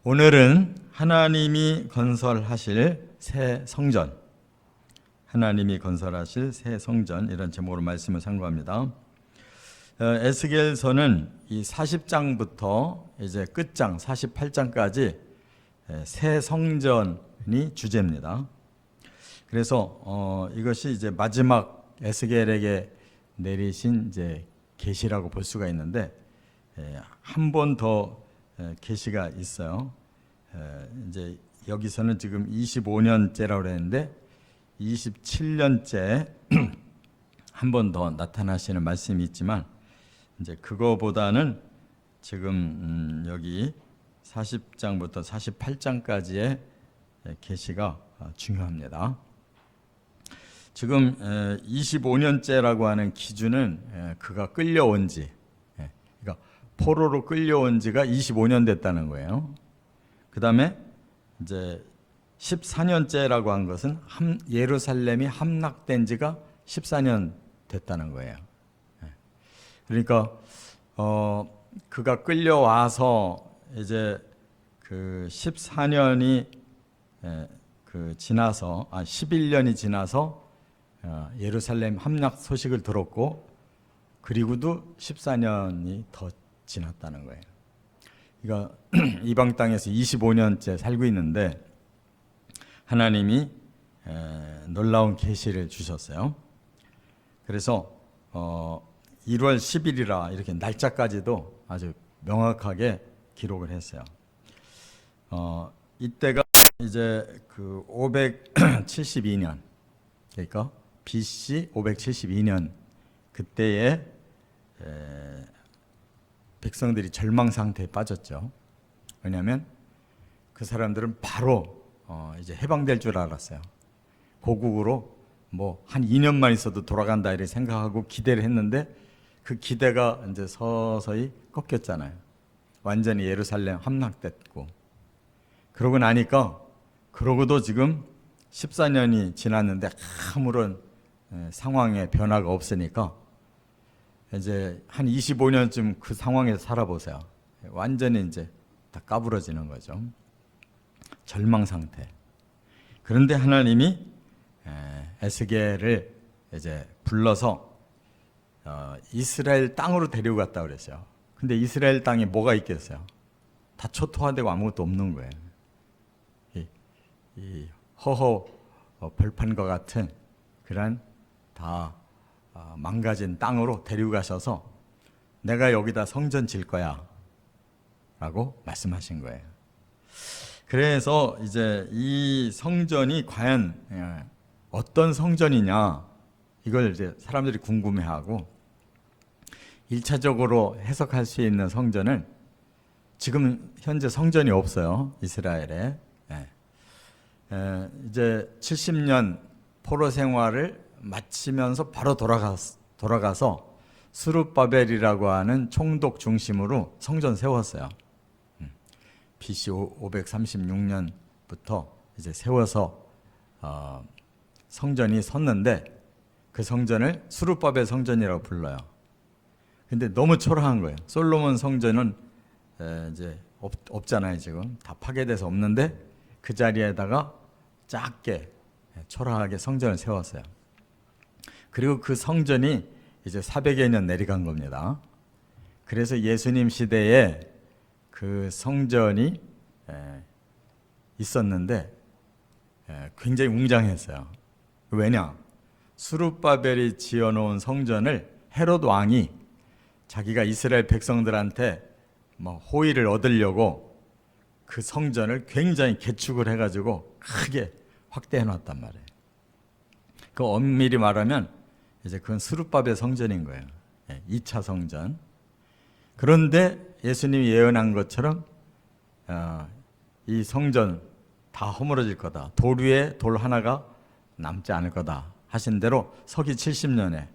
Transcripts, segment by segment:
오늘은 하나님이 건설하실 새 성전, 하나님이 건설하실 새 성전 이런 제목으로 말씀을 상고합니다. 에스겔서는 이 40장부터 이제 끝장 48장까지 새 성전이 주제입니다. 그래서 이것이 이제 마지막 에스겔에게 내리신 이제 계시라고 볼 수가 있는데 한 번 더 계시가 있어요. 이제 여기서는 지금 25년째라고 그랬는데 27년째 한 번 더 나타나시는 말씀이 있지만 이제 그거보다는 지금 여기 40장부터 48장까지의 계시가 중요합니다. 지금 25년째라고 하는 기준은 그가 끌려온 지, 그러니까 포로로 끌려온 지가 25년 됐다는 거예요. 그 다음에 이제 14년째라고 한 것은 예루살렘이 함락된 지가 14년 됐다는 거예요. 그러니까 그가 끌려와서 이제 그 14년이 지나서 11년이 지나서 예루살렘 함락 소식을 들었고 그리고도 14년이 더 지났다는 거예요. 그러니까 이방 땅에서 25년째 살고 있는데 하나님이 놀라운 계시를 주셨어요. 그래서 1월 10일이라 이렇게 날짜까지도 아주 명확하게 기록을 했어요. 이때가 이제 그 572년, 그러니까 BC 572년 그때에 백성들이 절망 상태에 빠졌죠. 왜냐하면 그 사람들은 바로 이제 해방될 줄 알았어요. 고국으로 뭐 한 2년만 있어도 돌아간다 이렇게 생각하고 기대를 했는데 그 기대가 이제 서서히 꺾였잖아요. 완전히 예루살렘 함락됐고 그러고 나니까 그러고도 지금 14년이 지났는데 아무런 상황에 변화가 없으니까 이제 한 25년쯤 그 상황에서 살아보세요. 완전히 이제 다 까부러지는 거죠. 절망 상태. 그런데 하나님이 에스겔을 이제 불러서 이스라엘 땅으로 데리고 갔다 그랬어요. 근데 이스라엘 땅에 뭐가 있겠어요? 다 초토화되고 아무것도 없는 거예요. 이 허허 벌판과 같은 그런 다 망가진 땅으로 데리고 가셔서 내가 여기다 성전 질 거야 라고 말씀하신 거예요. 그래서 이제 이 성전이 과연 어떤 성전이냐 이걸 이제 사람들이 궁금해하고 1차적으로 해석할 수 있는 성전은 지금 현재 성전이 없어요. 이스라엘에. 이제 70년 포로 생활을 마치면서 바로 돌아가서 스룹바벨이라고 하는 총독 중심으로 성전 세웠어요. BC 536년부터 이제 세워서 성전이 섰는데 그 성전을 스룹바벨 성전이라고 불러요. 근데 너무 초라한 거예요. 솔로몬 성전은 이제 없잖아요. 지금 다 파괴돼서 없는데 그 자리에다가 작게 초라하게 성전을 세웠어요. 그리고 그 성전이 이제 400여 년 내려간 겁니다. 그래서 예수님 시대에 그 성전이 있었는데 굉장히 웅장했어요. 왜냐? 스룹바벨이 지어놓은 성전을 헤롯 왕이 자기가 이스라엘 백성들한테 뭐 호의를 얻으려고 그 성전을 굉장히 개축을 해가지고 크게 확대해 놨단 말이에요. 그 엄밀히 말하면 이제 그건 스룹바벨 성전인 거예요. 2차 성전. 그런데 예수님이 예언한 것처럼 이 성전 다 허물어질 거다. 돌 위에 돌 하나가 남지 않을 거다. 하신 대로 서기 70년에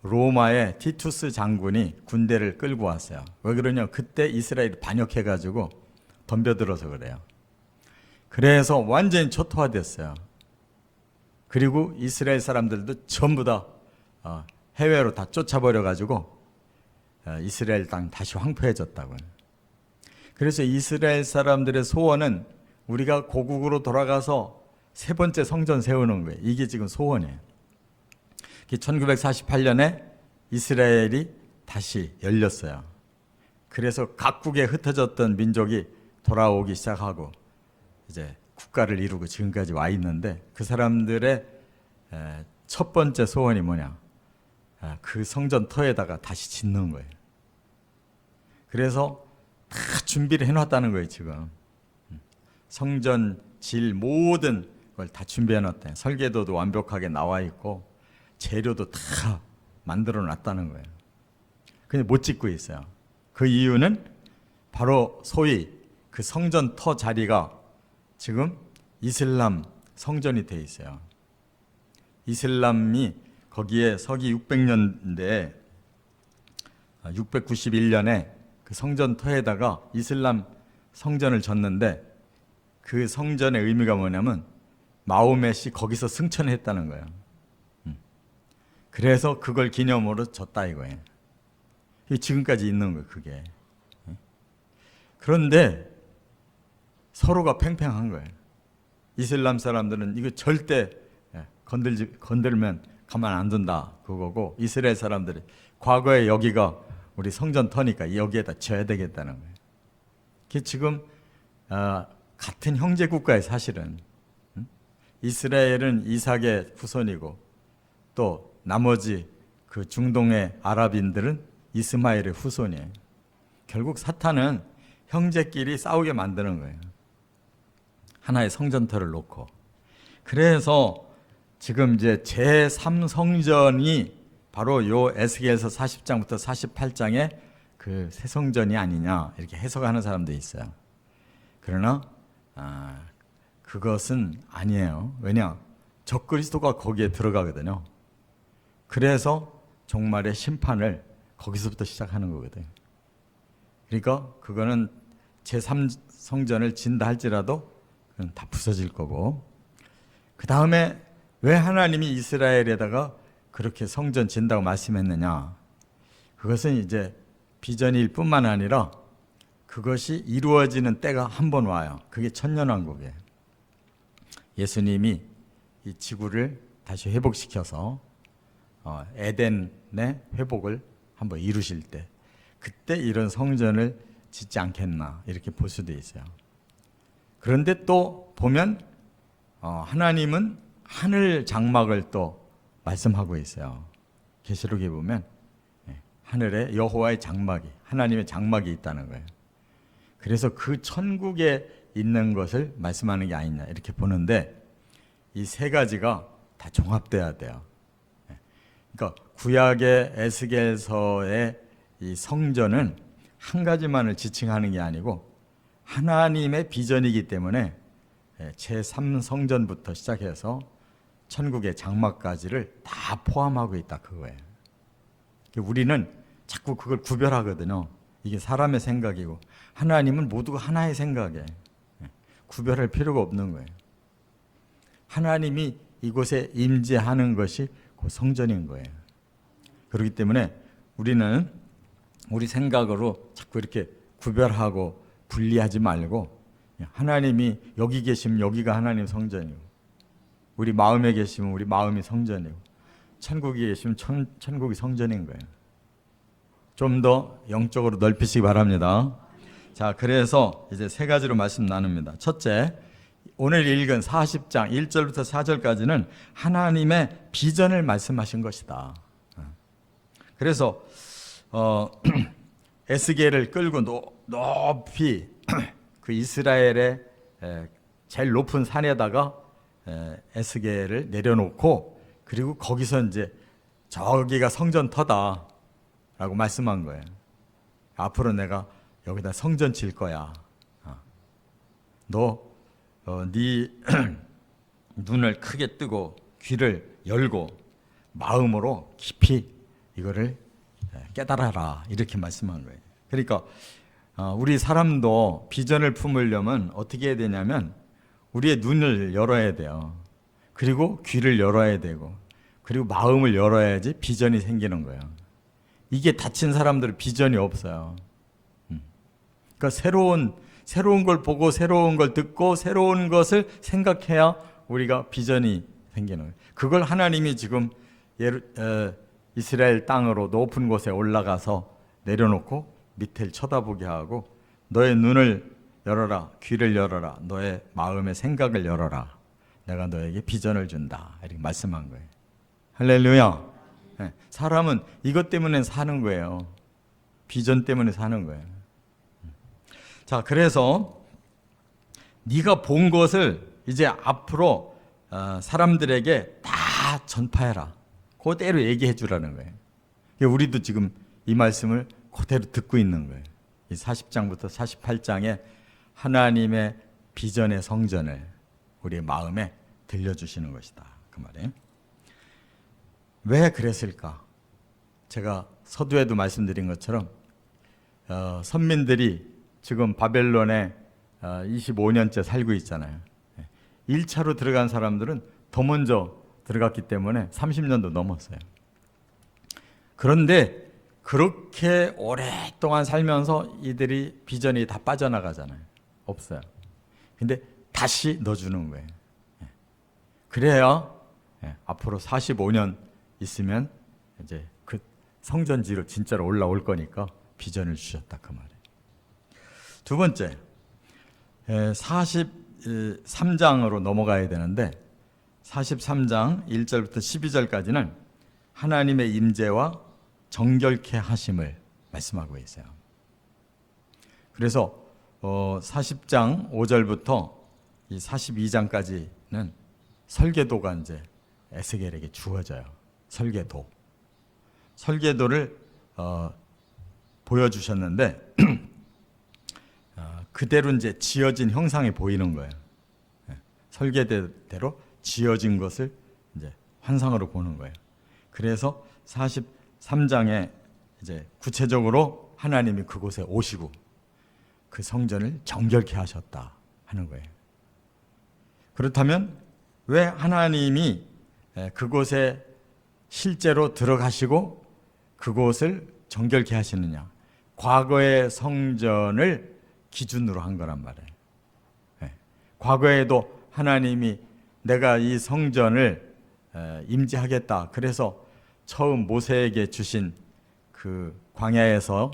로마의 티투스 장군이 군대를 끌고 왔어요. 왜 그러냐? 그때 이스라엘이 반역해가지고 덤벼들어서 그래요. 그래서 완전히 초토화됐어요. 그리고 이스라엘 사람들도 전부 다 해외로 다 쫓아버려가지고 이스라엘 땅 다시 황폐해졌다고요. 그래서 이스라엘 사람들의 소원은 우리가 고국으로 돌아가서 세 번째 성전 세우는 거예요. 이게 지금 소원이에요. 1948년에 이스라엘이 다시 열렸어요. 그래서 각국에 흩어졌던 민족이 돌아오기 시작하고 이제 국가를 이루고 지금까지 와 있는데, 그 사람들의 첫 번째 소원이 뭐냐? 그 성전 터에다가 다시 짓는 거예요. 그래서 다 준비를 해놨다는 거예요. 지금 성전 질 모든 걸 다 준비해놨다. 설계도도 완벽하게 나와 있고 재료도 다 만들어 놨다는 거예요. 근데 못 짓고 있어요. 그 이유는 바로 소위 그 성전 터 자리가 지금 이슬람 성전이 돼 있어요. 이슬람이 거기에 서기 600년대에 691년에 그 성전 터에다가 이슬람 성전을 졌는데, 그 성전의 의미가 뭐냐면 마호멧이 거기서 승천했다는 거예요. 그래서 그걸 기념으로 졌다 이거예요. 지금까지 있는 거예요, 그게. 그런데 서로가 팽팽한 거예요. 이슬람 사람들은 이거 절대 건들면 가만 안 둔다 그거고, 이스라엘 사람들이 과거에 여기가 우리 성전 터니까 여기에다 져야 되겠다는 거예요. 그게 지금 같은 형제 국가에 사실은 이스라엘은 이삭의 후손이고 또 나머지 그 중동의 아랍인들은 이스마엘의 후손이에요. 결국 사탄은 형제끼리 싸우게 만드는 거예요. 하나의 성전터를 놓고. 그래서 지금 이제 제3성전이 바로 요 에스겔서 40장부터 48장의 그 새 성전이 아니냐 이렇게 해석하는 사람도 있어요. 그러나 그것은 아니에요. 왜냐? 적그리스도가 거기에 들어가거든요. 그래서 종말의 심판을 거기서부터 시작하는 거거든요. 그러니까 그거는 제3성전을 진다 할지라도 그건 다 부서질 거고, 그 다음에 왜 하나님이 이스라엘에다가 그렇게 성전 진다고 말씀했느냐? 그것은 이제 비전일 뿐만 아니라 그것이 이루어지는 때가 한 번 와요. 그게 천년왕국이에요. 예수님이 이 지구를 다시 회복시켜서 에덴의 회복을 한번 이루실 때, 그때 이런 성전을 짓지 않겠나 이렇게 볼 수도 있어요. 그런데 또 보면 하나님은 하늘 장막을 또 말씀하고 있어요. 계시록에 보면 하늘에 여호와의 장막이, 하나님의 장막이 있다는 거예요. 그래서 그 천국에 있는 것을 말씀하는 게 아니냐 이렇게 보는데, 이 세 가지가 다 종합돼야 돼요. 그러니까 구약의 에스겔서의 이 성전은 한 가지만을 지칭하는 게 아니고 하나님의 비전이기 때문에 제3성전부터 시작해서 천국의 장막까지를 다 포함하고 있다 그거예요. 우리는 자꾸 그걸 구별하거든요. 이게 사람의 생각이고 하나님은 모두가 하나의 생각이에요. 구별할 필요가 없는 거예요. 하나님이 이곳에 임재하는 것이 그 성전인 거예요. 그렇기 때문에 우리는 우리 생각으로 자꾸 이렇게 구별하고 분리하지 말고, 하나님이 여기 계시면 여기가 하나님 성전이고, 우리 마음에 계시면 우리 마음이 성전이고, 천국에 계시면 천국이 성전인 거예요. 좀 더 영적으로 넓히시기 바랍니다. 자, 그래서 이제 세 가지로 말씀 나눕니다. 첫째, 오늘 읽은 40장 1절부터 4절까지는 하나님의 비전을 말씀하신 것이다. 그래서 에스겔을 끌고 높이 그 이스라엘의 제일 높은 산에다가 에스겔을 내려놓고, 그리고 거기서 이제 저기가 성전터다라고 말씀한 거예요. 앞으로 내가 여기다 성전 질 거야. 너 네 눈을 크게 뜨고 귀를 열고 마음으로 깊이 이거를 깨달아라 이렇게 말씀한 거예요. 그러니까 우리 사람도 비전을 품으려면 어떻게 해야 되냐면 우리의 눈을 열어야 돼요. 그리고 귀를 열어야 되고, 그리고 마음을 열어야지 비전이 생기는 거예요. 이게 다친 사람들은 비전이 없어요. 그러니까 새로운 걸 보고 새로운 걸 듣고 새로운 것을 생각해야 우리가 비전이 생기는 거예요. 그걸 하나님이 지금 이스라엘 땅으로 높은 곳에 올라가서 내려놓고 밑을 쳐다보게 하고 너의 눈을 열어라, 귀를 열어라, 너의 마음의 생각을 열어라. 내가 너에게 비전을 준다. 이렇게 말씀한 거예요. 할렐루야. 네. 사람은 이것 때문에 사는 거예요. 비전 때문에 사는 거예요. 자, 그래서 네가 본 것을 이제 앞으로 사람들에게 다 전파해라. 그대로 얘기해 주라는 거예요. 우리도 지금 이 말씀을 그대로 듣고 있는 거예요. 이 40장부터 48장에 하나님의 비전의 성전을 우리의 마음에 들려주시는 것이다. 그 말이에요. 왜 그랬을까? 제가 서두에도 말씀드린 것처럼 선민들이 지금 바벨론에 25년째 살고 있잖아요. 1차로 들어간 사람들은 더 먼저 들어갔기 때문에 30년도 넘었어요. 그런데 그렇게 오랫동안 살면서 이들이 비전이 다 빠져나가잖아요. 없어요. 근데 다시 넣어주는 거예요. 그래야 앞으로 45년 있으면 이제 그 성전지로 진짜로 올라올 거니까 비전을 주셨다 그 말이에요. 두 번째, 43장으로 넘어가야 되는데 43장 1절부터 12절까지는 하나님의 임재와 정결케 하심을 말씀하고 있어요. 그래서 40장 5절부터 이 42장까지는 설계도가 이제 에스겔에게 주어져요. 설계도를 보여주셨는데 그대로 이제 지어진 형상이 보이는 거예요. 설계대로 지어진 것을 이제 환상으로 보는 거예요. 그래서 43장에 이제 구체적으로 하나님이 그곳에 오시고 그 성전을 정결케 하셨다 하는 거예요. 그렇다면 왜 하나님이 그곳에 실제로 들어가시고 그곳을 정결케 하시느냐? 과거의 성전을 기준으로 한 거란 말이에요. 과거에도 하나님이 내가 이 성전을 임재하겠다. 그래서 처음 모세에게 주신 그 광야에서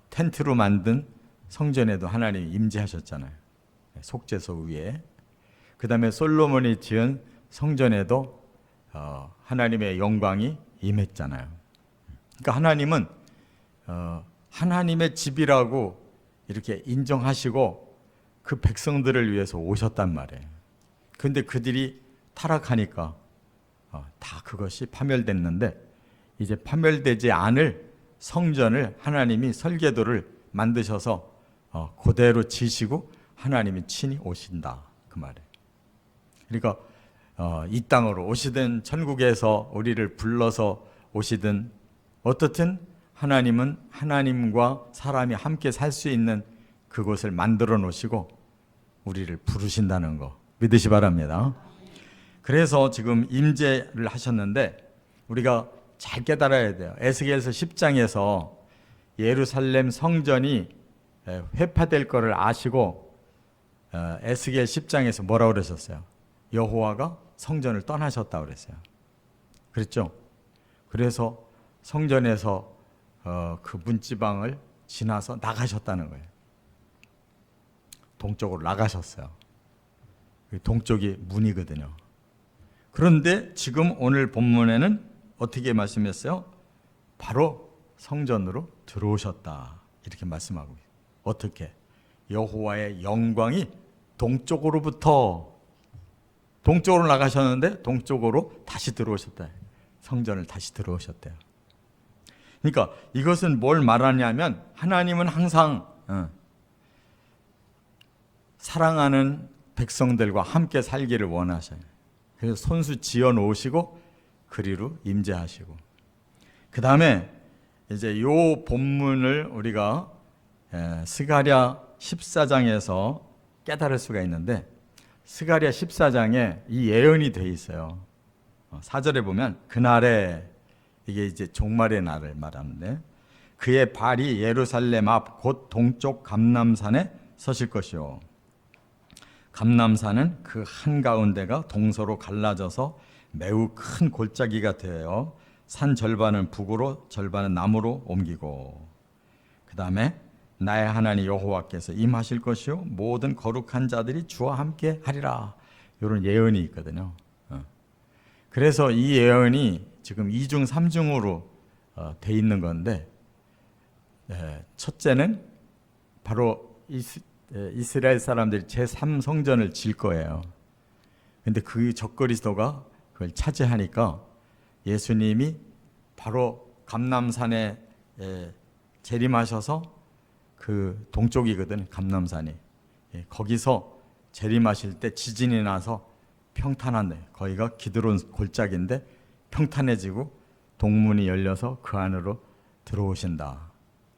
텐트로 만든 성전에도 하나님이 임재하셨잖아요. 속죄소 위에. 그 다음에 솔로몬이 지은 성전에도 하나님의 영광이 임했잖아요. 그러니까 하나님은 하나님의 집이라고 이렇게 인정하시고 그 백성들을 위해서 오셨단 말이에요. 그런데 그들이 타락하니까 다 그것이 파멸됐는데 이제 파멸되지 않을 성전을 하나님이 설계도를 만드셔서 그대로 지시고 하나님이 친히 오신다 그 말이에요. 그러니까 이 땅으로 오시든 천국에서 우리를 불러서 오시든 어떻든 하나님은 하나님과 사람이 함께 살 수 있는 그곳을 만들어 놓으시고 우리를 부르신다는 거 믿으시 바랍니다. 그래서 지금 임재를 하셨는데 우리가 잘 깨달아야 돼요. 에스겔서 10장에서 예루살렘 성전이 회파될 것을 아시고 에스겔 10장에서 뭐라고 그러셨어요? 여호와가 성전을 떠나셨다고 그랬어요. 그랬죠? 그래서 성전에서 그 문지방을 지나서 나가셨다는 거예요. 동쪽으로 나가셨어요. 동쪽이 문이거든요. 그런데 지금 오늘 본문에는 어떻게 말씀했어요? 바로 성전으로 들어오셨다 이렇게 말씀하고 있어요. 어떻게? 여호와의 영광이 동쪽으로 나가셨는데 동쪽으로 다시 들어오셨다. 성전을 다시 들어오셨대요. 그러니까 이것은 뭘 말하냐면 하나님은 항상 사랑하는 백성들과 함께 살기를 원하셔요. 그래서 손수 지어 놓으시고 그리로 임재하시고 그 다음에 이제 요 본문을 우리가 스가랴 14장에서 깨달을 수가 있는데 스가랴 14장에 이 예언이 돼 있어요. 4절에 보면 그날에 이게 이제 종말의 날을 말하는데 그의 발이 예루살렘 앞 곧 동쪽 감람산에 서실 것이요. 감람산은 그 한가운데가 동서로 갈라져서 매우 큰 골짜기가 되어 산 절반은 북으로 절반은 남으로 옮기고, 그 다음에 나의 하나님 여호와께서 임하실 것이요 모든 거룩한 자들이 주와 함께 하리라. 이런 예언이 있거든요. 그래서 이 예언이 지금 2중 3중으로 돼 있는 건데, 첫째는 바로 이스라엘 사람들이 제3성전을 질 거예요. 근데 그 적그리스도가 그걸 차지하니까 예수님이 바로 감람산에 재림하셔서, 그 동쪽이거든 감람산이, 거기서 재림하실 때 지진이 나서 평탄한데, 거기가 기드론 골짜기인데 평탄해지고 동문이 열려서 그 안으로 들어오신다.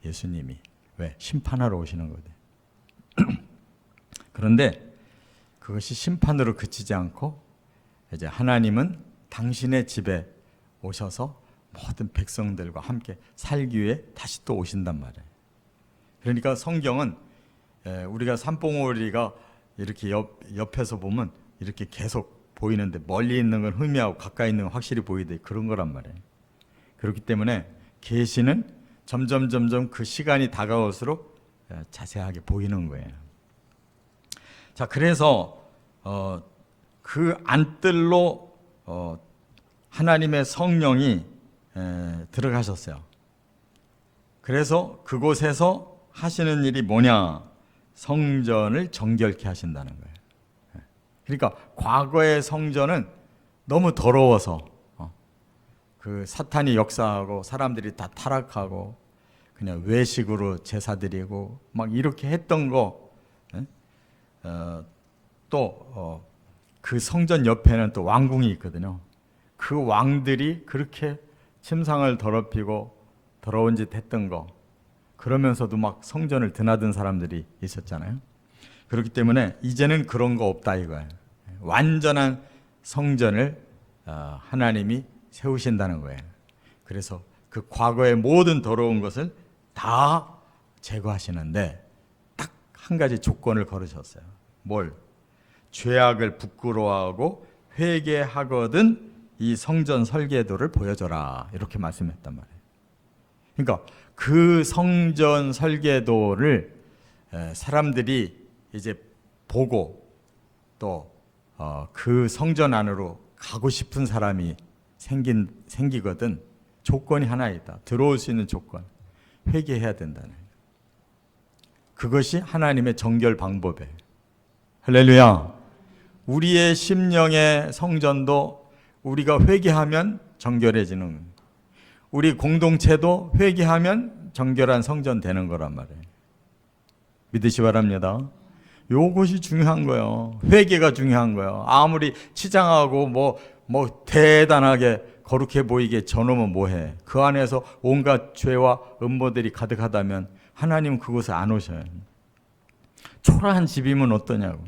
예수님이 왜? 심판하러 오시는 거대. 그런데 그것이 심판으로 그치지 않고 이제 하나님은 당신의 집에 오셔서 모든 백성들과 함께 살기 위해 다시 또 오신단 말이에요. 그러니까 성경은 우리가 산봉우리가 이렇게 옆에서 보면 이렇게 계속 보이는데, 멀리 있는 건 희미하고 가까이 있는 건 확실히 보이듯이 그런 거란 말이에요. 그렇기 때문에 계시는 점점 그 시간이 다가올수록 자세하게 보이는 거예요. 자, 그래서 그 안뜰로 하나님의 성령이 들어가셨어요. 그래서 그곳에서 하시는 일이 뭐냐? 성전을 정결케 하신다는 거예요. 그러니까 과거의 성전은 너무 더러워서 그 사탄이 역사하고 사람들이 다 타락하고 그냥 외식으로 제사 드리고 막 이렇게 했던 거, 또 그 성전 옆에는 또 왕궁이 있거든요. 그 왕들이 그렇게 침상을 더럽히고 더러운 짓 했던 거, 그러면서도 막 성전을 드나든 사람들이 있었잖아요. 그렇기 때문에 이제는 그런 거 없다 이거예요. 완전한 성전을 하나님이 세우신다는 거예요. 그래서 그 과거의 모든 더러운 것을 다 제거하시는데 딱 한 가지 조건을 걸으셨어요. 뭘? 죄악을 부끄러워하고 회개하거든 이 성전 설계도를 보여줘라, 이렇게 말씀했단 말이에요. 그러니까 그 성전 설계도를 사람들이 이제 보고 또 그 성전 안으로 가고 싶은 사람이 생기거든. 조건이 하나 있다. 들어올 수 있는 조건. 회개해야 된다는 거예요. 그것이 하나님의 정결 방법이에요. 할렐루야. 우리의 심령의 성전도 우리가 회개하면 정결해지는 거예요. 우리 공동체도 회개하면 정결한 성전 되는 거란 말이에요. 믿으시 바랍니다. 요것이 중요한 거예요. 회개가 중요한 거예요. 아무리 치장하고 뭐 대단하게 거룩해 보이게 저놈은 뭐해? 그 안에서 온갖 죄와 음모들이 가득하다면 하나님은 그곳에 안 오셔요. 초라한 집이면 어떠냐고.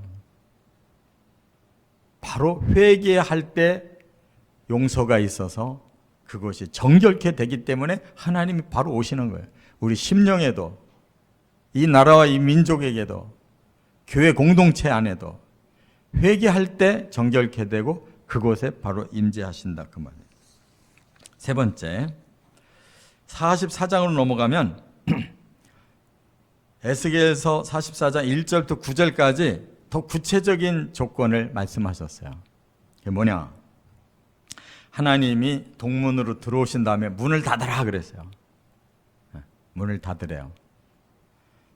바로 회개할 때 용서가 있어서 그것이 정결케 되기 때문에 하나님이 바로 오시는 거예요. 우리 심령에도, 이 나라와 이 민족에게도, 교회 공동체 안에도 회개할 때 정결케 되고 그곳에 바로 임재하신다 그 말이에요. 세 번째, 44장으로 넘어가면 에스겔서 44장 1절부터 9절까지 더 구체적인 조건을 말씀하셨어요. 그게 뭐냐? 하나님이 동문으로 들어오신 다음에 문을 닫아라 그랬어요. 문을 닫으래요.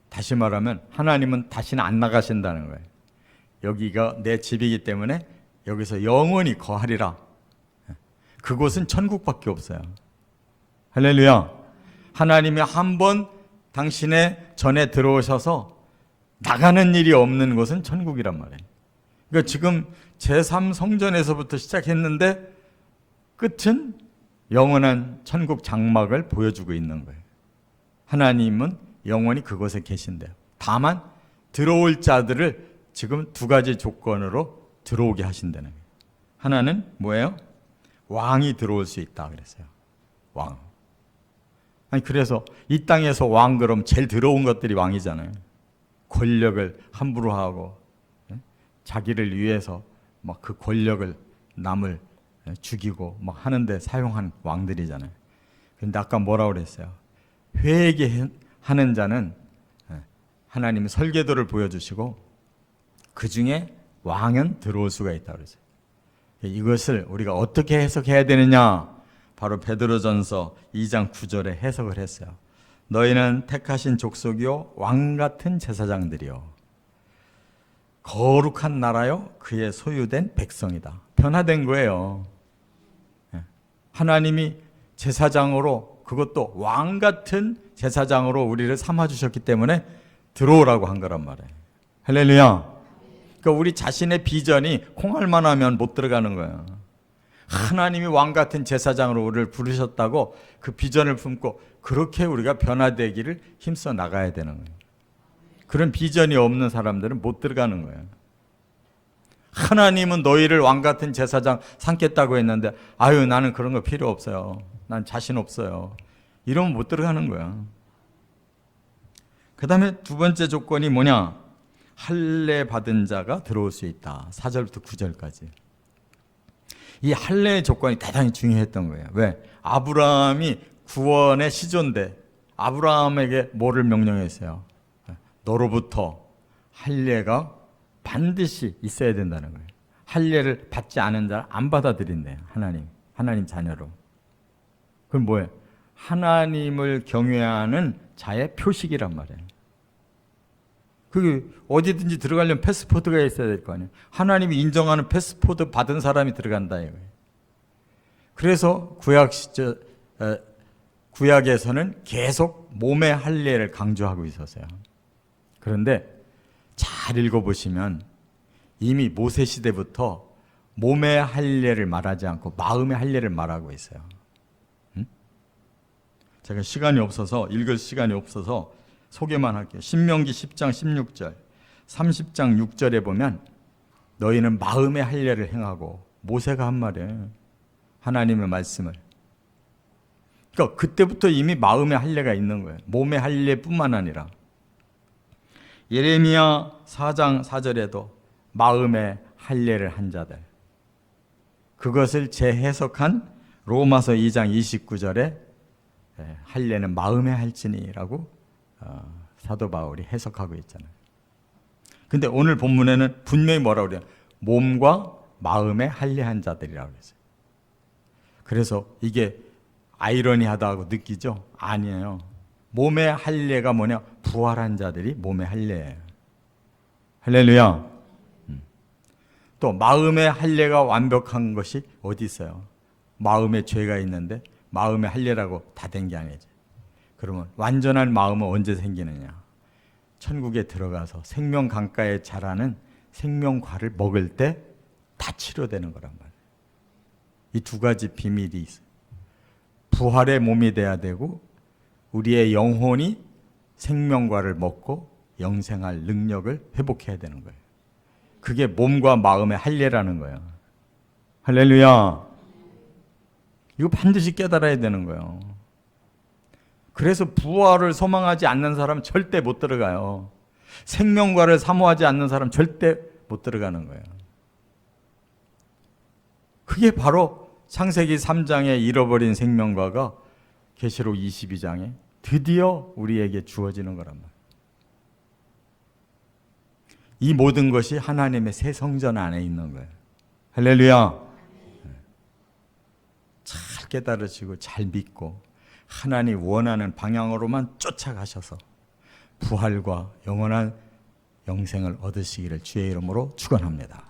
다시 말하면 하나님은 다시는 안 나가신다는 거예요. 여기가 내 집이기 때문에 여기서 영원히 거하리라. 그곳은 천국밖에 없어요. 할렐루야. 하나님이 한 번 당신의 전에 들어오셔서 나가는 일이 없는 곳은 천국이란 말이에요. 그러니까 지금 제3성전에서부터 시작했는데 끝은 영원한 천국 장막을 보여주고 있는 거예요. 하나님은 영원히 그곳에 계신대요. 다만 들어올 자들을 지금 두 가지 조건으로 들어오게 하신다는 거예요. 하나는 뭐예요? 왕이 들어올 수 있다 그랬어요. 왕. 아니 그래서 이 땅에서 왕 그럼 제일 더러운 것들이 왕이잖아요. 권력을 함부로 하고 자기를 위해서 막 그 권력을 남을 죽이고 막 하는데 사용한 왕들이잖아요. 근데 아까 뭐라고 그랬어요? 회개하는 자는 하나님이 설계도를 보여주시고 그 중에 왕은 들어올 수가 있다고 그랬어요. 이것을 우리가 어떻게 해석해야 되느냐? 바로 베드로전서 2장 9절에 해석을 했어요. 너희는 택하신 족속이요 왕 같은 제사장들이요 거룩한 나라요 그의 소유된 백성이다. 변화된 거예요. 하나님이 제사장으로, 그것도 왕 같은 제사장으로 우리를 삼아주셨기 때문에 들어오라고 한 거란 말이에요. 할렐루야. 그러니까 우리 자신의 비전이 콩알만 하면 못 들어가는 거예요. 하나님이 왕 같은 제사장으로 우리를 부르셨다고 그 비전을 품고 그렇게 우리가 변화되기를 힘써 나가야 되는 거예요. 그런 비전이 없는 사람들은 못 들어가는 거예요. 하나님은 너희를 왕 같은 제사장 삼겠다고 했는데 아유 나는 그런 거 필요 없어요. 난 자신 없어요. 이러면 못 들어가는 거야. 그 다음에 두 번째 조건이 뭐냐? 할례 받은 자가 들어올 수 있다. 4절부터 9절까지. 이 할례의 조건이 대단히 중요했던 거예요. 왜? 아브라함이 구원의 시조인데 아브라함에게 뭐를 명령했어요? 너로부터 할례가 반드시 있어야 된다는 거예요. 할례를 받지 않은 자를 안 받아들인대요. 하나님 자녀로. 그럼 뭐예요? 하나님을 경외하는 자의 표식이란 말이에요. 그게 어디든지 들어가려면 패스포드가 있어야 될 거 아니에요. 하나님이 인정하는 패스포드 받은 사람이 들어간다 이거예요. 그래서 구약에서는 계속 몸의 할례를 강조하고 있었어요. 그런데 잘 읽어보시면 이미 모세 시대부터 몸의 할례를 말하지 않고 마음의 할례를 말하고 있어요. 제가 시간이 없어서 읽을 시간이 없어서 소개만 할게요. 신명기 10장 16절 30장 6절에 보면 너희는 마음의 할례를 행하고, 모세가 한 말이에요. 하나님의 말씀을. 그러니까 그때부터 이미 마음의 할례가 있는 거예요. 몸의 할례뿐만 아니라 예레미야 4장 4절에도 마음의 할례를 한 자들, 그것을 재해석한 로마서 2장 29절에 할례는 마음의 할지니라고 사도 바울이 해석하고 있잖아요. 근데 오늘 본문에는 분명히 뭐라고 그래요? 몸과 마음의 할례한 자들이라고 그랬어요. 그래서 이게 아이러니하다고 느끼죠? 아니에요. 몸의 할례가 뭐냐? 부활한 자들이 몸의 할례예요. 할렐루야. 또 마음의 할례가 완벽한 것이 어디 있어요? 마음에 죄가 있는데 마음의 할례라고 다 된 게 아니죠. 그러면 완전한 마음은 언제 생기느냐? 천국에 들어가서 생명 강가에 자라는 생명과를 먹을 때 다 치료되는 거란 말이에요. 이 두 가지 비밀이 있어요. 부활의 몸이 돼야 되고 우리의 영혼이 생명과를 먹고 영생할 능력을 회복해야 되는 거예요. 그게 몸과 마음의 할례라는 거예요. 할렐루야. 이거 반드시 깨달아야 되는 거예요. 그래서 부활을 소망하지 않는 사람은 절대 못 들어가요. 생명과를 사모하지 않는 사람은 절대 못 들어가는 거예요. 그게 바로 창세기 3장에 잃어버린 생명과가 계시록 22장에 드디어 우리에게 주어지는 거란 말이에요. 이 모든 것이 하나님의 새 성전 안에 있는 거예요. 할렐루야. 잘 깨달으시고 잘 믿고 하나님 원하는 방향으로만 쫓아가셔서 부활과 영원한 영생을 얻으시기를 주의 이름으로 축원합니다.